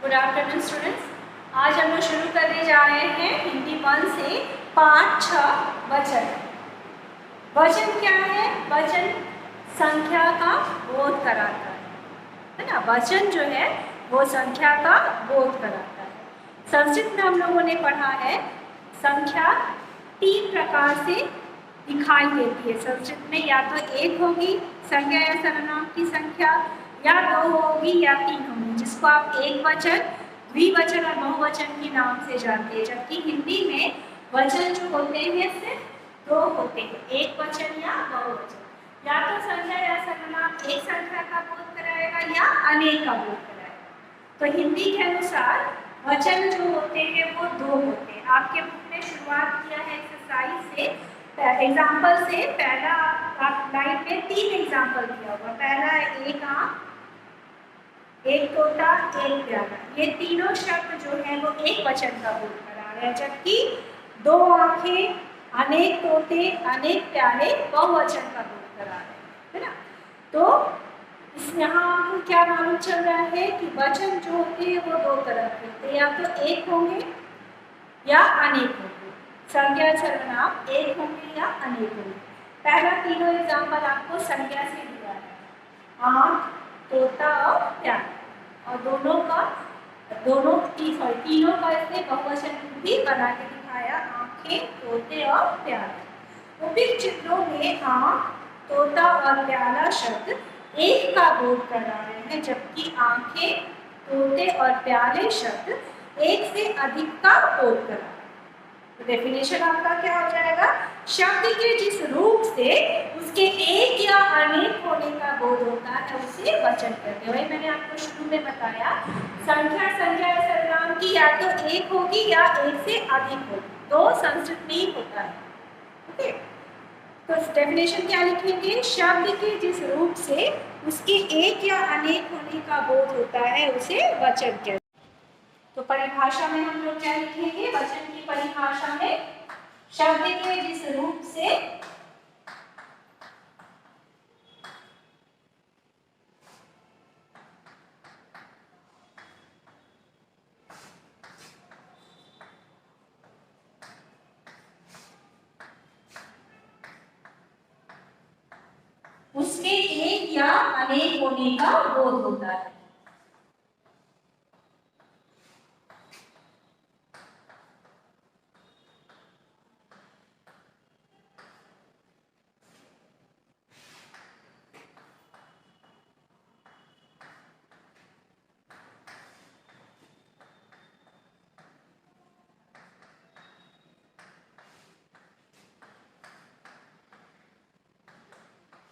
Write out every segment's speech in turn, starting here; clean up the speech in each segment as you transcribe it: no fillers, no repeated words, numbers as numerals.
Good afternoon students. आज हम लोग शुरू करने जा रहे हैं हिंदी 1 से पाठ 6 वचन। वचन क्या है? वचन संख्या का बोध कराता है ना। वचन जो है वो संख्या का बोध कराता है। संस्कृत में हम लोगों ने पढ़ा है संख्या 3 प्रकार से दिखाई देती है। संस्कृत में या तो 1 होगी संज्ञा या सर्वनाम की संख्या, या 2 होगी या 3 होगी, जिसको आप एक वचन, द्विवचन और बहुवचन के नाम से जानते हैं। जबकि हिंदी में वचन जो होते हैं सिर्फ 2 होते हैं, एक वचन या बहुवचन। या तो संख्या या सर्वनाम एक संख्या का बोध कराएगा या अनेक का बोध कराएगा। तो हिंदी के अनुसार वचन जो होते हैं वो 2 होते हैं। आपके बुक में शुरुआत किया है एक्सरसाइज से, एग्जाम्पल से। पहला आप लाइन में 3 एग्जाम्पल दिया होगा। पहला है एक आंख, एक तोता, एक प्याला। ये तीनों शब्द जो है वो एक वचन का बोध करा रहे हैं, जबकि 2 आंखें, अनेक तोते, अनेक प्याले बहुवचन का बोध करा रहे हैं, है ना। तो इस यहाँ आपको क्या मालूम चल रहा है कि वचन जो होते हैं वो 2 तरह के होते हैं, या तो एक होंगे या अनेक होंगे। संज्ञा सर्वनाम एक होंगे या अनेक होंगे। पहला तीनों एग्जाम्पल आपको संज्ञा से दिया है, आंख, तोता और प्याला। और तीनों का इसने बहुवचन भी बना के दिखाया, आंखें, तोते और प्याला। उपयुक्त चित्रों में आंख, तोता और प्याला शब्द एक का बोध करा रहे हैं, जबकि आंखें, तोते और प्याले शब्द एक से अधिक का बोध करा। तो डेफिनेशन आपका क्या हो जाएगा? शब्द के जिस रूप से उसके एक या अनेक होने का बोध होता है उसे वचन कहते हैं। वही मैंने आपको शुरू में बताया, संख्या संज्ञा या सर्वनाम की या तो एक होगी या एक से अधिक होगी। 2 संस्कृत में ही होता है। ओके, तो डेफिनेशन क्या लिखेंगे? शब्द के जिस रूप से उसके एक या अनेक होने का बोध होता है उसे वचन कहते हैं। तो परिभाषा में हम लोग क्या लिखेंगे? वचन की परिभाषा में शब्द के जिस रूप से उसके एक या अनेक होने का बोध होता है।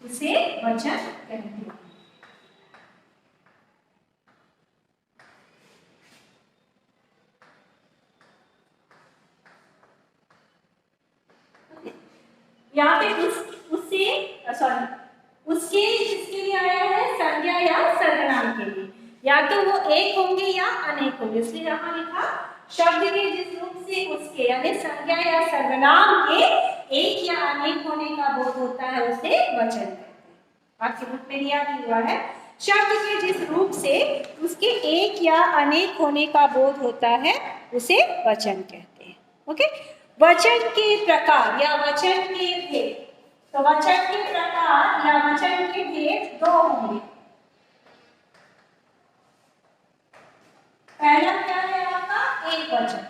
उसे वचन कहते हैं। यहाँ पे उसके किसके लिए आया है? संज्ञा या सर्वनाम के लिए। या तो वो एक होंगे या अनेक होंगे, इसलिए यहाँ लिखा शब्द के जिस रूप से उसके यानी संज्ञा या सर्वनाम के एक या अनेक होने का बोध होता है उसे वचन कहते हैं। आपके बुक में दिया हुआ है, शब्द के जिस रूप से उसके एक या अनेक होने का बोध होता है उसे वचन कहते हैं। ओके, वचन के प्रकार या वचन के भेद। तो वचन के प्रकार या वचन के भेद 2 होंगे। पहला क्या है आपका? एक वचन।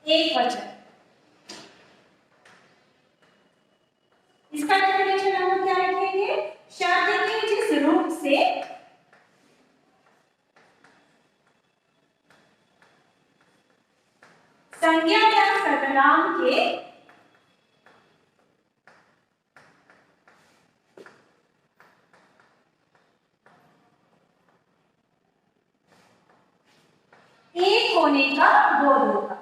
एक वचन, इसका डेफिनेशन हम क्या लिखेंगे? शब्द के जिस रूप से संज्ञा या सर्वनाम के एक होने का बोध होगा।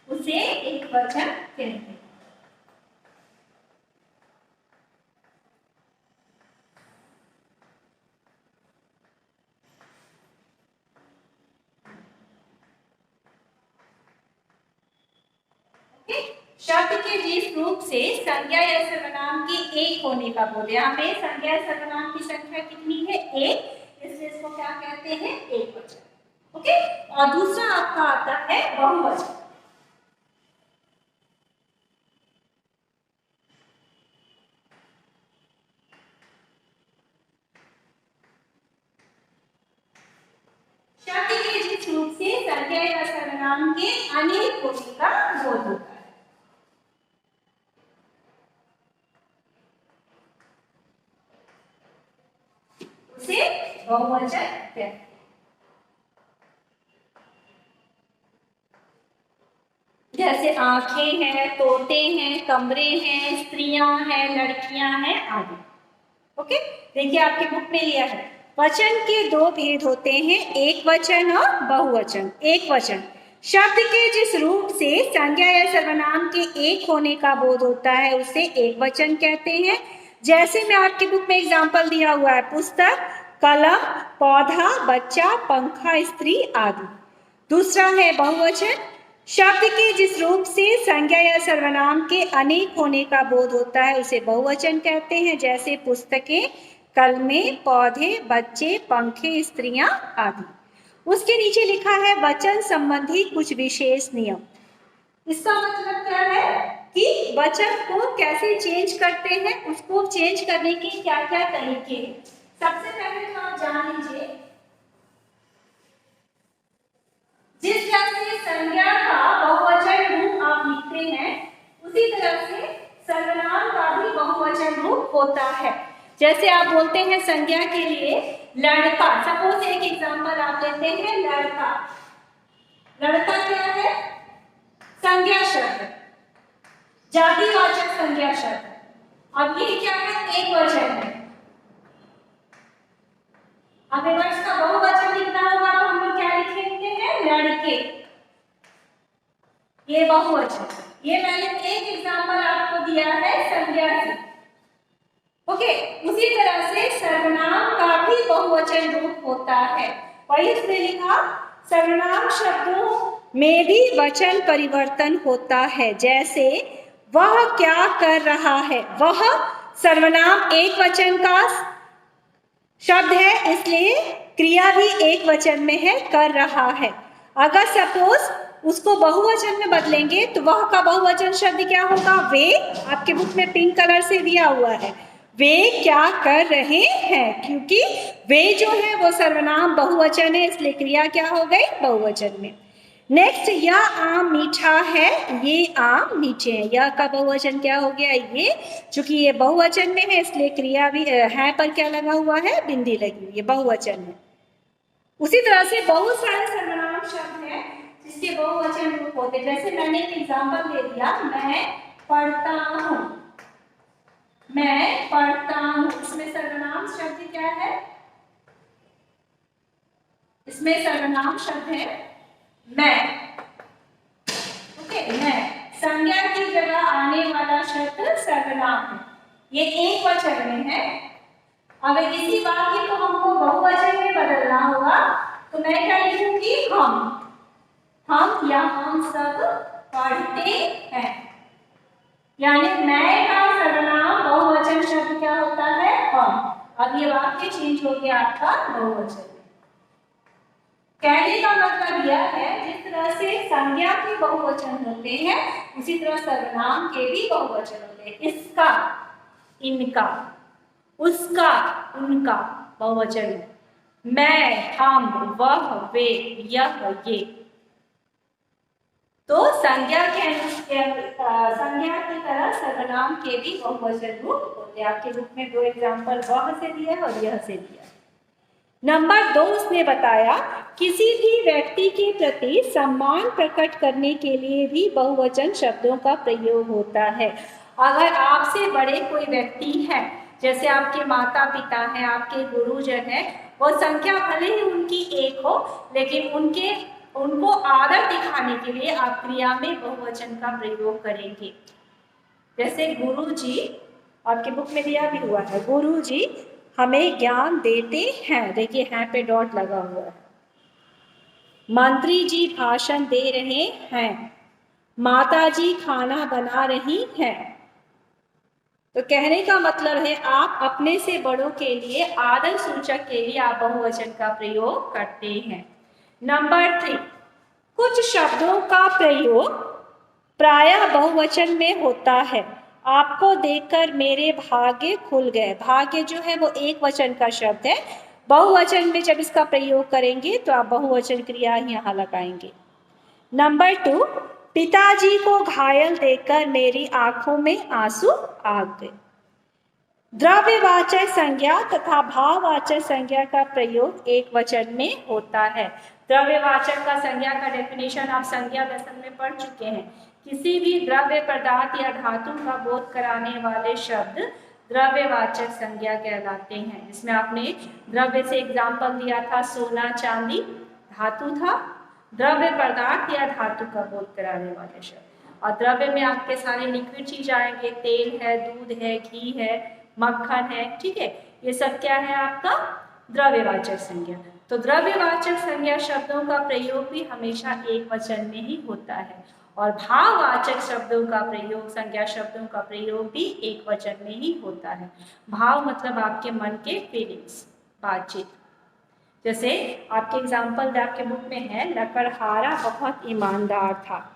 उसे एक वचन कहते हैं। जिस रूप से संज्ञा या सर्वनाम के एक होने का बोध है, यहाँ पे संज्ञा या सर्वनाम की संख्या कितनी है? एक, इसलिए इसको क्या कहते हैं? एक वचन। ओके, और दूसरा आपका आता है बहुवचन। शब्द के जिस रूप से संज्ञा या सर्वनाम के अनेक होने का बोध होता है, उसे बहुवचन कहते हैं। जैसे आंखें हैं, तोते हैं, कमरे हैं, स्त्रियां हैं, लड़कियां हैं आदि। ओके, देखिए आपकी बुक में लिया है। वचन के दो भेद होते हैं, एक वचन और बहुवचन। एक वचन शब्द के जिस रूप से संज्ञा या सर्वनाम के एक होने का बोध होता है उसे एक वचन कहते हैं। जैसे मैं आपकी बुक में एग्जाम्पल दिया हुआ है, पुस्तक, कलम, पौधा, बच्चा, पंखा, स्त्री आदि। दूसरा है बहुवचन, शब्द के जिस रूप से संज्ञा या सर्वनाम के अनेक होने का बोध होता है उसे बहुवचन कहते हैं। जैसे पुस्तकें, कलमें, पौधे, बच्चे, पंखे, स्त्रियां आदि। उसके नीचे लिखा है वचन संबंधी कुछ विशेष नियम। इसका मतलब क्या है कि वचन को कैसे चेंज करते हैं, उसको चेंज करने के क्या क्या तरीके हैं। सबसे पहले तो आप जान लीजिए, जिस तरह से संज्ञा का बहुवचन रूप आप लिखते हैं उसी तरह से सर्वनाम का भी बहुवचन रूप होता है। जैसे आप बोलते हैं संज्ञा के लिए लड़का, सपोज एक एग्जांपल आप लेते हैं लड़का। लड़का क्या है? संज्ञा शब्द, जातिवाचक संज्ञा शब्द। अब ये क्या है? एक वचन है। अब अगर इसका बहुवचन लिखना होगा तो हम लोग क्या लिखेंगे? लड़के। ये बहुवचन। ये मैंने एक एग्जांपल आपको दिया है संज्ञा से। ओके, उसी तरह से सर्वनाम का भी बहुवचन रूप होता है। वही इसमें लिखा, सर्वनाम शब्दों में भी वचन परिवर्तन होता है। जैसे वह क्या कर रहा है, वह सर्वनाम एक वचन का शब्द है, इसलिए क्रिया भी एक वचन में है, कर रहा है। अगर सपोज उसको बहुवचन में बदलेंगे तो वह का बहुवचन शब्द क्या होगा? वे। आपके बुक में पिंक कलर से दिया हुआ है, वे क्या कर रहे हैं, क्योंकि वे जो है वो सर्वनाम बहुवचन है, इसलिए क्रिया क्या हो गई? बहुवचन में। नेक्स्ट, यह आम मीठा है, ये आम मीठे हैं। यह का बहुवचन क्या हो गया? ये। चूंकि ये बहुवचन में है इसलिए क्रिया भी है पर क्या लगा हुआ है? बिंदी लगी हुई है, बहुवचन है। उसी तरह से बहुत सारे सर्वनाम शब्द हैं जिसके बहुवचन रूप होते हैं। जैसे मैंने एक एग्जांपल दे दिया, मैं पढ़ता हूँ। मैं पढ़ता हूँ, इसमें सर्वनाम शब्द क्या है? इसमें सर्वनाम शब्द है मैं। ओके, मैं। संज्ञा की जगह आने वाला शब्द सर्वनाम है, ये एक वचन में है। अगर इसी वाक्य को हमको बहुवचन में बदलना होगा तो मैं क्या लिखूंगी? हम या हम सब पढ़ते हैं। यानी मैं का सर्वनाम बहुवचन शब्द क्या होता है? हम। अब ये वाक्य चेंज हो गया आपका बहुवचन। कहने का मतलब यह है, जिस तरह से संज्ञा के बहुवचन होते हैं उसी तरह सर्वनाम के भी बहुवचन होते हैं। इसका, इनका, उसका, उनका बहुवचन। मैं, हम, वह, वे, यह, ये। तो संज्ञा की तरह सर्वनाम के भी बहुवचन रूप होते हैं। आपके बुक में दो एग्जाम्पल वह से दिया है और यह से दिया है। नंबर 2, उसने बताया किसी भी व्यक्ति के प्रति सम्मान प्रकट करने के लिए भी बहुवचन शब्दों का प्रयोग होता है। अगर आपसे बड़े कोई व्यक्ति है, जैसे आपके माता पिता हैं, आपके गुरुजन हैं, वो संख्या भले ही उनकी एक हो लेकिन उनको आदर दिखाने के लिए आप क्रिया में बहुवचन का प्रयोग करेंगे। जैसे गुरु जी, आपके बुक में दिया भी हुआ है, गुरु जी हमें ज्ञान देते हैं। देखिए हैं पे डॉट लगा हुआ है। मंत्री जी भाषण दे रहे हैं। माताजी खाना बना रही हैं। तो कहने का मतलब है आप अपने से बड़ों के लिए आदर सूचक के लिए आप बहुवचन का प्रयोग करते हैं। नंबर 3, कुछ शब्दों का प्रयोग प्रायः बहुवचन में होता है। आपको देखकर मेरे भाग्य खुल गए। भाग्य जो है वो एक वचन का शब्द है। बहुवचन में जब इसका प्रयोग करेंगे तो आप बहुवचन क्रिया यहाँ लगाएंगे। नंबर 2, पिताजी को घायल देखकर मेरी आंखों में आंसू आ गए। द्रव्यवाचक संज्ञा तथा भाववाचक संज्ञा का प्रयोग एक वचन में होता है। द्रव्यवाचक का संज्ञा का डेफिनेशन आप संज्ञा दशक में पढ़ चुके हैं। किसी भी द्रव्य पदार्थ या धातु का बोध कराने वाले शब्द द्रव्यवाचक संज्ञा कहलाते हैं। इसमें आपने द्रव्य से एग्जाम्पल दिया था, सोना चांदी धातु था, द्रव्य पदार्थ या धातु का बोध कराने वाले शब्द। और द्रव्य में आपके सारे लिक्विड चीज आएंगे, तेल है, दूध है, घी है, मक्खन है, ठीक है। ये सब क्या है आपका द्रव्यवाचक संज्ञा। तो द्रव्यवाचक संज्ञा शब्दों का प्रयोग भी हमेशा एक वचन में ही होता है और भाववाचक शब्दों का प्रयोग, संज्ञा शब्दों का प्रयोग भी एक वचन में ही होता है। भाव मतलब आपके मन के फीलिंग्स, बातचीत। जैसे आपके एग्जाम्पल आपके बुक में है, लकड़हारा बहुत ईमानदार था।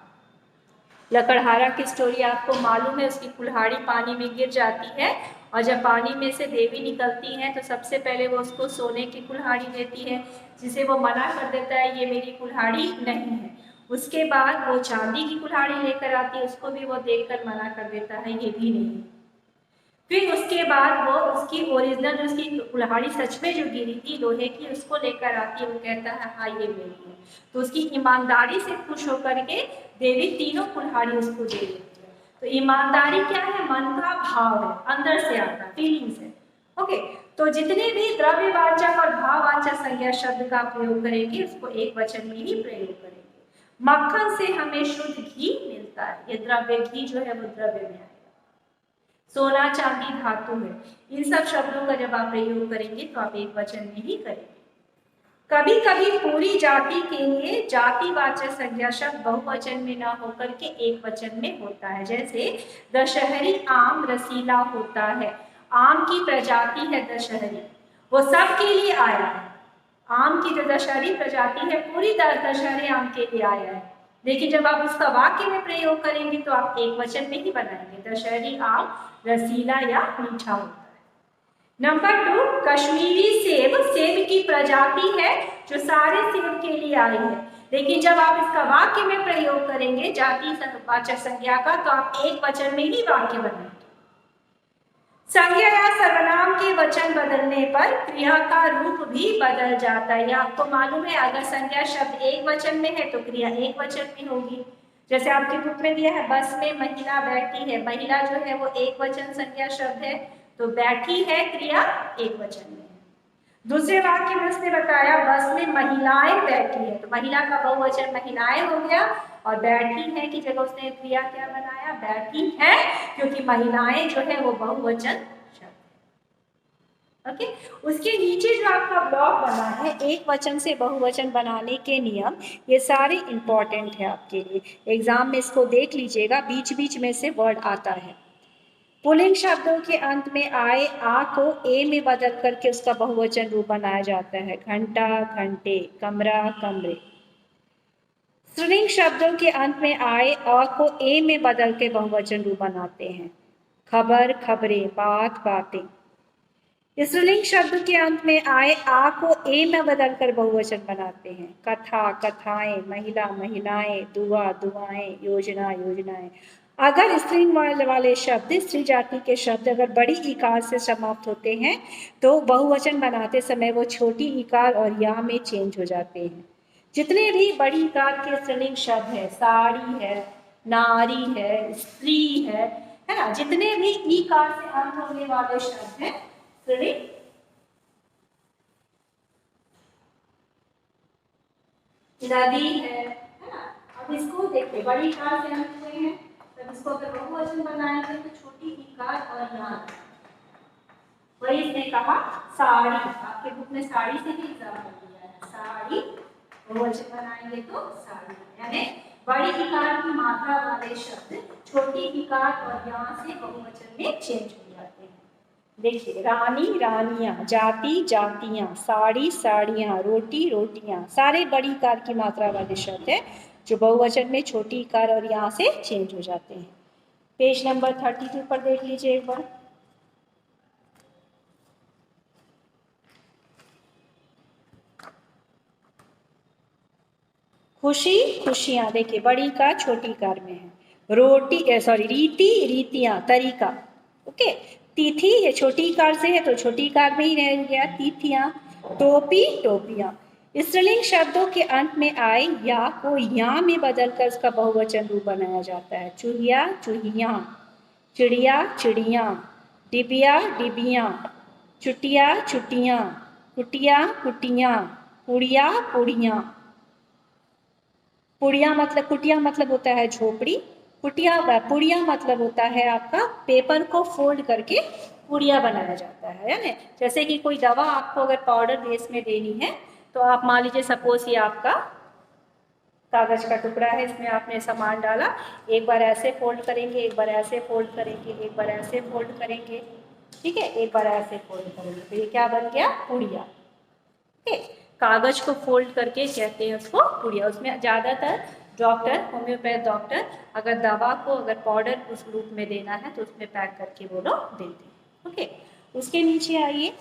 लकड़हारा की स्टोरी आपको मालूम है। उसकी कुल्हाड़ी पानी में गिर जाती है और जब पानी में से देवी निकलती हैं तो सबसे पहले वो उसको सोने की कुल्हाड़ी देती है, जिसे वो मना कर देता है, ये मेरी कुल्हाड़ी नहीं है। उसके बाद वो चांदी की कुल्हाड़ी लेकर आती है, उसको भी वो देखकर मना कर देता है, ये भी नहीं। फिर उसके बाद वो उसकी ओरिजिनल, उसकी कुल्हाड़ी सच में जो गिरी थी लोहे की, उसको लेकर आती है। वो कहता है हाँ ये मेरी है। तो उसकी ईमानदारी से खुश होकर के देवी तीनों कुल्हाड़ी उसको दे देती है। तो ईमानदारी क्या है? मन का भाव है, अंदर से आता, फीलिंग्स है। ओके, तो जितने भी द्रव्यवाचक और भाववाचक संज्ञा शब्द का प्रयोग करेंगे उसको एक वचन में ही प्रयोग करेंगे। मक्खन से हमें शुद्ध घी मिलता है, ये द्रव्य घी जो है वो द्रव्य में आएगा। सोना चांदी धातु है। इन सब शब्दों का जब आप प्रयोग करेंगे तो आप एक वचन में ही करेंगे। कभी कभी पूरी जाति के लिए जातिवाचक संज्ञा शब्द बहुवचन में न होकर के एक वचन में होता है। जैसे दशहरी आम रसीला होता है। आम की प्रजाति है दशहरी, वो सबके लिए आया है। आम की जो दशहरी प्रजाति है पूरी दशहरी आम के लिए आया है। लेकिन जब आप उसका वाक्य में प्रयोग करेंगे तो आप एक वचन में ही बनाएंगे। दशहरी आम रसीला या मीठा होता है। नंबर 2, कश्मीरी सेब सेब की प्रजाति है जो सारे सेब के लिए आई है। लेकिन जब आप इसका वाक्य में प्रयोग करेंगे जातिवाचक संज्ञा का, तो आप एक वचन में ही वाक्य बनाएंगे। संज्ञा या सर्वनाम के वचन बदलने पर क्रिया का रूप भी बदल जाता है। यह आपको मालूम है, अगर संज्ञा शब्द एक वचन में है तो क्रिया एक वचन में होगी। जैसे आपके बुक में दिया है, बस में महिला बैठी है। महिला जो है वो एक वचन संज्ञा शब्द है, तो बैठी है क्रिया एक वचन में है। दूसरे वाक्य में उसने बताया बस में महिलाएं बैठी है, तो महिला का बहुवचन महिलाएं हो गया और बैठी है की जगह उसने क्रिया क्या बनाया? बैठी है, क्योंकि महिलाएं जो है वो बहुवचन शब्द है। ओके, उसके नीचे जो आपका ब्लॉक बना है एक वचन से बहुवचन बनाने के नियम, ये सारे इंपॉर्टेंट है आपके लिए। एग्जाम में इसको देख लीजिएगा, बीच बीच में से वर्ड आता है। पुल्लिंग शब्दों के अंत में आए आ को ए में बदल करके उसका बहुवचन रूप बनाया जाता है। घंटा घंटे, कमरा कमरे। स्त्रीलिंग शब्दों के अंत में आए अ को ए में बदल के बहुवचन रूप बनाते हैं। खबर खबरें, बात बातें। स्त्रीलिंग शब्द के अंत में आए आ को ए में बदल कर बहुवचन बनाते हैं। कथा कथाएं, महिला महिलाएं, दुआ दुआएं, योजना योजनाएं। अगर स्त्रीलिंग वाले शब्द, स्त्री जाति के शब्द अगर बड़ी इकार से समाप्त होते हैं तो बहुवचन बनाते समय वो छोटी इकार और या में चेंज हो जाते हैं। जितने भी बड़ी इकार के स्त्रीलिंग शब्द है, साड़ी है, नारी है, स्त्री है ना, जितने भी इकार से अंत होने वाले शब्द हैं स्त्रीलिंग, नदी है ना। अब इसको देखिए, बड़ी इकार से अंत हुए हैं, तब इसको अगर बहुवचन बनाएंगे तो छोटी इकार और यहाँ, वही इसने कहा साड़ी। आपके बुक में साड़ी से ही एग्जाम्पल दिया है, साड़ी बहुवचन बनाएंगे तो साड़ी, यानी बड़ी इकार की मात्रा वाले शब्द छोटी इकार और यहाँ से बहुवचन में चेंज हो जाते हैं। देखिए, रानी रानियां, जाति जातियां, साड़ी साड़ियां, रोटी रोटियां, सारे बड़ी इकार की मात्रा वाले शब्द हैं जो बहुवचन में छोटी इकार और यहाँ से चेंज हो जाते हैं। पेज नंबर 32 पर देख लीजिए एक बार। खुशी खुशियां, देखिए बड़ी कार छोटी कार में है। रोटी रीति रीतियां, तरीका। ओके, तिथि ये छोटी कार से है तो छोटी कार में ही रह गया तिथियां। टोपी टोपियां। स्त्रीलिंग शब्दों के अंत में आए या को या में बदलकर उसका बहुवचन रूप बनाया जाता है। चूहिया चूहियां, चिड़िया चिड़ियां, डिबिया डिबियां, चुटिया चुटियां, कुटिया कुटियां, पुड़िया पुड़ियां। पुड़िया मतलब, कुटिया मतलब होता है झोपड़ी, पुड़िया मतलब होता है आपका पेपर को फोल्ड करके पुड़िया बनाया जाता है ना। जैसे कि कोई दवा आपको अगर पाउडर बेस में देनी है तो आप मान लीजिए सपोज ये आपका कागज का टुकड़ा है, इसमें आपने सामान डाला, एक बार ऐसे फोल्ड करेंगे, एक बार ऐसे फोल्ड करेंगे, एक बार ऐसे फोल्ड करेंगे, ठीक है, एक बार ऐसे फोल्ड करेंगे, तो ये क्या बन गया? पुड़िया। ठीक है, कागज को फोल्ड करके कहते हैं उसको पुड़िया। उसमें ज़्यादातर डॉक्टर, होम्योपैथ डॉक्टर अगर दवा को अगर पाउडर उस रूप में देना है तो उसमें पैक करके वो लोग देते हैं। ओके, उसके नीचे आइए,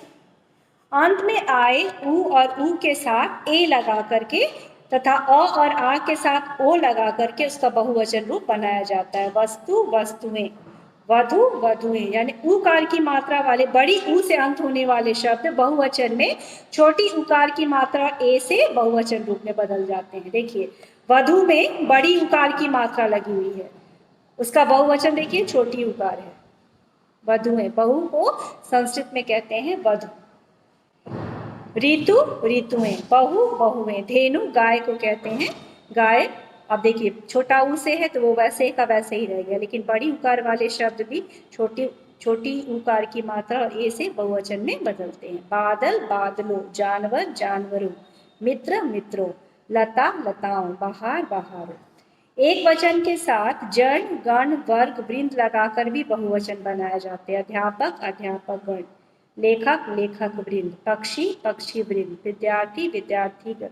अंत में आए ऊ और ऊ के साथ ए लगा करके तथा अ और आ के साथ ओ लगा करके उसका बहुवचन रूप बनाया जाता है। वस्तु वस्तुएं, वधु वधुएं, यानी उकार की मात्रा वाले बड़ी ऊ से अंत होने वाले शब्द बहुवचन में छोटी उकार की मात्रा ए से बहुवचन रूप में बदल जाते हैं। देखिए, वधु में बड़ी उकार की मात्रा लगी हुई है, उसका बहुवचन देखिए छोटी उकार है, वधुएं। बहु को संस्कृत में कहते हैं वधु। ऋतु ऋतुएं, बहु बहुएं। धेनु गाय को कहते हैं गाय। अब देखिए, छोटा ऊ से है तो वो वैसे का वैसे ही रह गया, लेकिन बड़ी उकार वाले शब्द भी छोटी छोटी उकार की मात्रा और ए से बहुवचन में बदलते हैं। बादल बादलों, जानवर जानवरों, मित्र मित्रों, लता लताओं, बहार बहारों। एक वचन के साथ जड़ गण वर्ग वृंद लगाकर भी बहुवचन बनाए जाते हैं। अध्यापक अध्यापक गण, लेखक लेखक वृंद, पक्षी पक्षी वृंद, विद्यार्थी विद्यार्थी गण,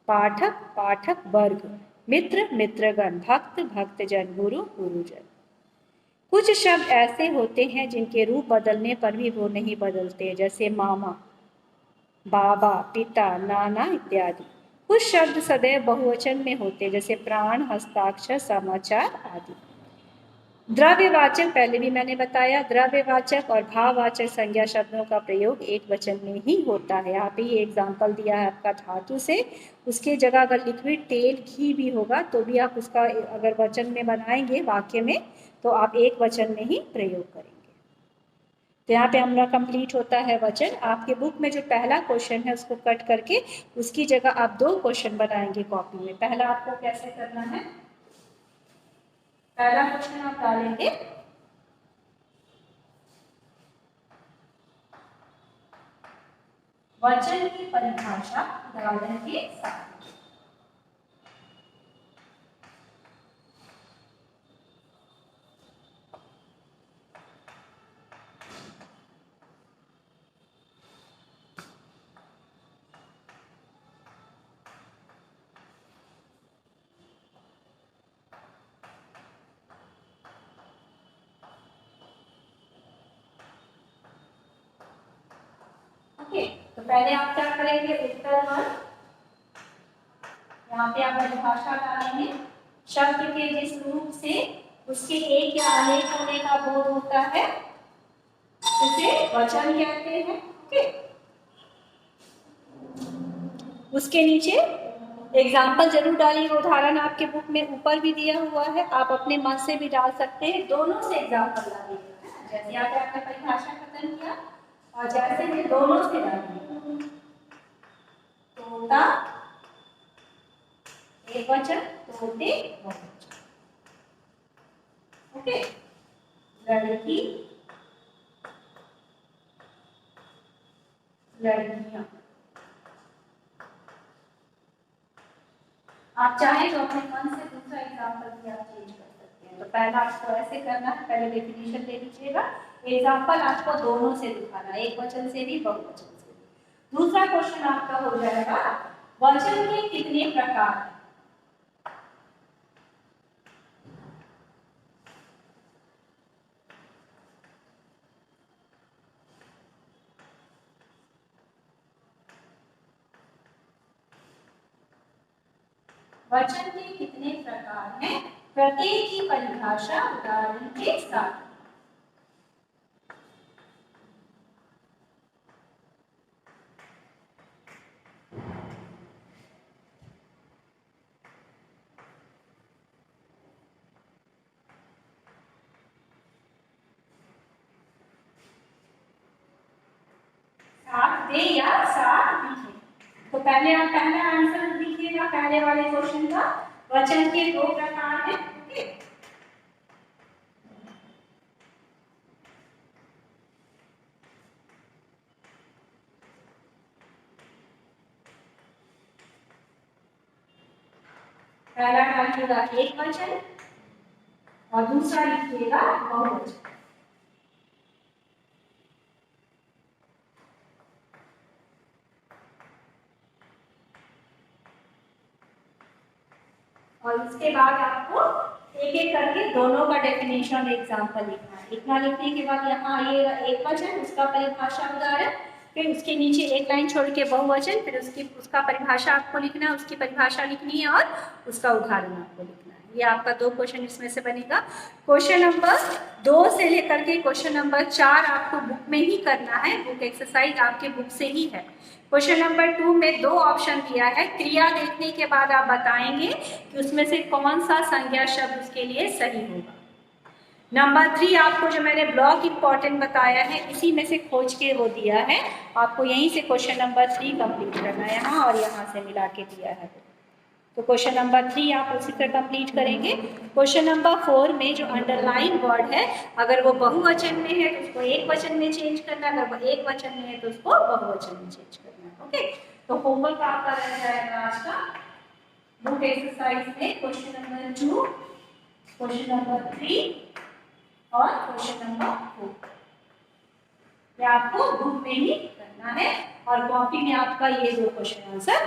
पाठक पाठक वर्ग, मित्र मित्रगण, भक्त भक्तजन, गुरु गुरुजन। कुछ शब्द ऐसे होते हैं जिनके रूप बदलने पर भी वो नहीं बदलते, जैसे मामा, बाबा, पिता, नाना इत्यादि। कुछ शब्द सदैव बहुवचन में होते, जैसे प्राण, हस्ताक्षर, समाचार आदि। द्रव्यवाचक, पहले भी मैंने बताया, द्रव्यवाचक और भाववाचक संज्ञा शब्दों का प्रयोग एक वचन में ही होता है। यहाँ पे ये एग्जाम्पल दिया है आपका धातु से, उसके जगह अगर लिक्विड तेल घी भी होगा तो भी आप उसका अगर वचन में बनाएंगे वाक्य में तो आप एक वचन में ही प्रयोग करेंगे। तो यहाँ पे हमारा कंप्लीट होता है वचन। आपके बुक में जो पहला क्वेश्चन है उसको कट करके उसकी जगह आप 2 क्वेश्चन बनाएंगे कॉपी में। पहला आपको कैसे करना है, पहला क्वेश्चन आप डालेंगे वचन की परिभाषा उदाहरण के साथ। ओके, तो पहले आप क्या करेंगे, उत्तर 1 यहाँ पे आप परिभाषा डालेंगे। शब्द के जिस रूप से उसके एक या अनेक होने का बोध होता है उसे वचन कहते हैं। ओके, उसके नीचे एग्जाम्पल जरूर डालिएगा, उदाहरण आपके बुक में ऊपर भी दिया हुआ है, आप अपने मन से भी डाल सकते हैं, दोनों से एग्जाम्पल डालिएगा। जैसे यहाँ पे आपने परिभाषा खत्म किया और जैसे ये दोनों से डालिएगा, तोता एक वचन, तोते बहुवचन। ओके, लड़की लड़कियां। आप चाहें तो अपने मन से दूसरा दूसरा एग्जाम्पल भी आप चेंज कर सकते हैं। तो पहला आपको ऐसे करना है, पहले डेफिनेशन दे दीजिएगा, एग्जाम्पल आपको दोनों से दिखाना, एक वचन से भी बहुवचन से भी। दूसरा क्वेश्चन आपका हो जाएगा वचन के कितने प्रकार हैं? वचन के कितने प्रकार हैं, प्रत्येक की परिभाषा उदाहरण के साथ। सात दे या सात लिखे। तो पहले आप पहला आंसर लिखिएगा पहले वाले क्वेश्चन का, वचन के दो प्रकार हैं। ओके, पहला डालिएगा एक वचन और दूसरा लिखिएगा बहुवचन। और उसके बाद आपको एक एक करके दोनों का डेफिनेशन एग्जांपल लिखना है। इतना लिखने के बाद यहाँ आइएगा एक वचन, उसका परिभाषा उदाहरण, फिर उसके नीचे एक लाइन छोड़ के बहुवचन, फिर उसका परिभाषा आपको लिखना है, उसकी परिभाषा लिखनी है और उसका उदाहरण आपको लिखना है। ये आपका दो क्वेश्चन इसमें से बनेगा। क्वेश्चन नंबर 2 से लेकर के क्वेश्चन नंबर 4 आपको बुक में ही करना है, बुक एक्सरसाइज आपके बुक से ही है। क्वेश्चन नंबर 2 में 2 ऑप्शन दिया है, क्रिया देखने के बाद आप बताएंगे कि उसमें से कौन सा संज्ञा शब्द उसके लिए सही होगा। नंबर 3 आपको जो मैंने ब्लॉक इंपॉर्टेंट बताया है इसी में से खोज के वो दिया है, आपको यहीं से क्वेश्चन नंबर 3 कंप्लीट करना है, यहाँ और यहाँ से मिला के दिया है। तो क्वेश्चन नंबर 3 आप उसी तरह कंप्लीट करेंगे। क्वेश्चन नंबर 4 में जो अंडरलाइन वर्ड है, अगर वो बहुवचन में है तो उसको एक वचन में चेंज करना, अगर वो एक वचन में है तो उसको बहुवचन में चेंज करना। ओके, तो होमवर्क आपका रह जाएगा आज का बुक एक्सरसाइज में क्वेश्चन नंबर 2, क्वेश्चन नंबर 3 और क्वेश्चन नंबर 4। ये आपको बुक में ही करना है और कॉपी में आपका ये दो क्वेश्चन आंसर